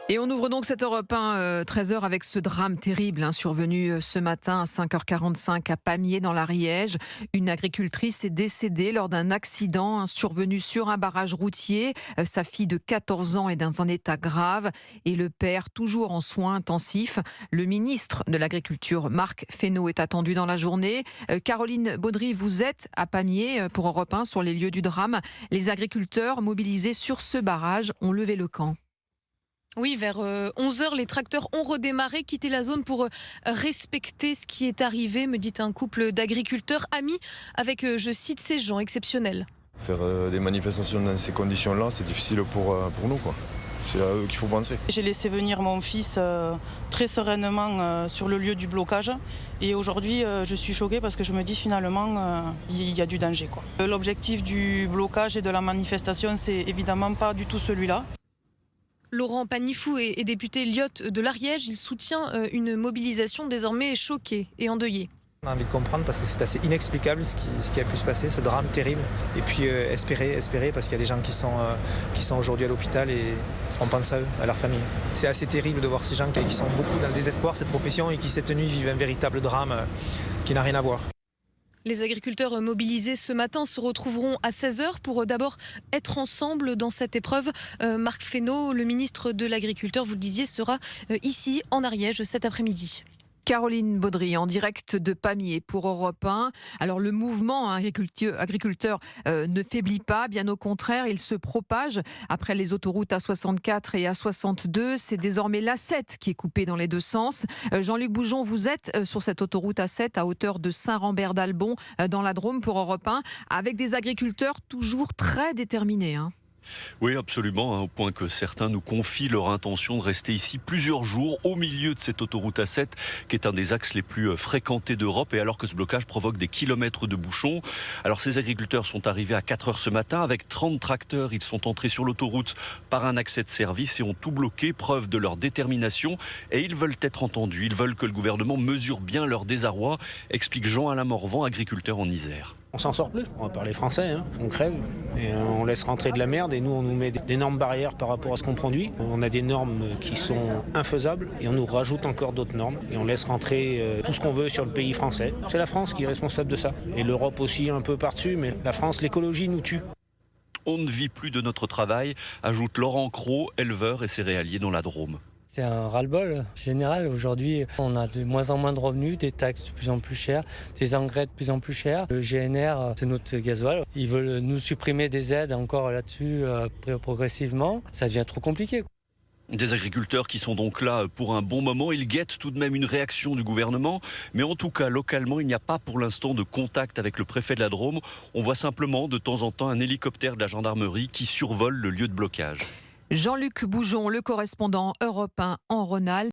Et on ouvre donc cette Europe 1 13h avec ce drame terrible survenu ce matin à 5h45 à Pamiers dans l'Ariège. Une agricultrice est décédée lors d'un accident survenu sur un barrage routier. Sa fille de 14 ans est dans un état grave et le père toujours en soins intensifs. Le ministre de l'Agriculture, Marc Fesneau, est attendu dans la journée. Caroline Baudry, vous êtes à Pamiers pour Europe 1 sur les lieux du drame. Les agriculteurs mobilisés sur ce barrage ont levé le camp. Oui, vers 11h, les tracteurs ont redémarré, quitté la zone pour respecter ce qui est arrivé, me dit un couple d'agriculteurs amis avec, je cite, ces gens exceptionnels. Faire des manifestations dans ces conditions-là, c'est difficile pour nous, quoi. C'est à eux qu'il faut penser. J'ai laissé venir mon fils très sereinement sur le lieu du blocage. Et aujourd'hui, je suis choquée parce que je me dis finalement, il y a du danger, quoi. L'objectif du blocage et de la manifestation, c'est évidemment pas du tout celui-là. Laurent Panifou est député Lyotte de l'Ariège. Il soutient une mobilisation désormais choquée et endeuillée. On a envie de comprendre parce que c'est assez inexplicable ce qui a pu se passer, ce drame terrible. Et puis espérer parce qu'il y a des gens qui sont aujourd'hui à l'hôpital et on pense à eux, à leur famille. C'est assez terrible de voir ces gens qui sont beaucoup dans le désespoir, cette profession, et qui cette nuit vivent un véritable drame qui n'a rien à voir. Les agriculteurs mobilisés ce matin se retrouveront à 16h pour d'abord être ensemble dans cette épreuve. Marc Fesneau, le ministre de l'Agriculture, vous le disiez, sera ici en Ariège cet après-midi. Caroline Baudry en direct de Pamiers pour Europe 1. Alors le mouvement agriculteur ne faiblit pas, bien au contraire, il se propage. Après les autoroutes A64 et A62, c'est désormais l'A7 qui est coupée dans les deux sens. Jean-Luc Boujon, vous êtes sur cette autoroute A7 à hauteur de Saint-Rambert-d'Albon dans la Drôme pour Europe 1, avec des agriculteurs toujours très déterminés. Oui, absolument, au point que certains nous confient leur intention de rester ici plusieurs jours au milieu de cette autoroute A7, qui est un des axes les plus fréquentés d'Europe, et alors que ce blocage provoque des kilomètres de bouchons. Alors ces agriculteurs sont arrivés à 4h ce matin avec 30 tracteurs. Ils sont entrés sur l'autoroute par un accès de service et ont tout bloqué, preuve de leur détermination. Et ils veulent être entendus, ils veulent que le gouvernement mesure bien leur désarroi, explique Jean-Alain Morvan, agriculteur en Isère. On s'en sort plus, on va parler français, on crève et on laisse rentrer de la merde et nous on nous met d'énormes barrières par rapport à ce qu'on produit. On a des normes qui sont infaisables et on nous rajoute encore d'autres normes et on laisse rentrer tout ce qu'on veut sur le pays français. C'est la France qui est responsable de ça et l'Europe aussi un peu par-dessus, mais la France, l'écologie nous tue. On ne vit plus de notre travail, ajoute Laurent Cros, éleveur et céréalier dans la Drôme. C'est un ras-le-bol général. Aujourd'hui, on a de moins en moins de revenus, des taxes de plus en plus chères, des engrais de plus en plus chers. Le GNR, c'est notre gasoil. Ils veulent nous supprimer des aides encore là-dessus progressivement. Ça devient trop compliqué. Des agriculteurs qui sont donc là pour un bon moment. Ils guettent tout de même une réaction du gouvernement. Mais en tout cas, localement, il n'y a pas pour l'instant de contact avec le préfet de la Drôme. On voit simplement de temps en temps un hélicoptère de la gendarmerie qui survole le lieu de blocage. Jean-Luc Boujon, le correspondant Europe 1 en Rhône-Alpes.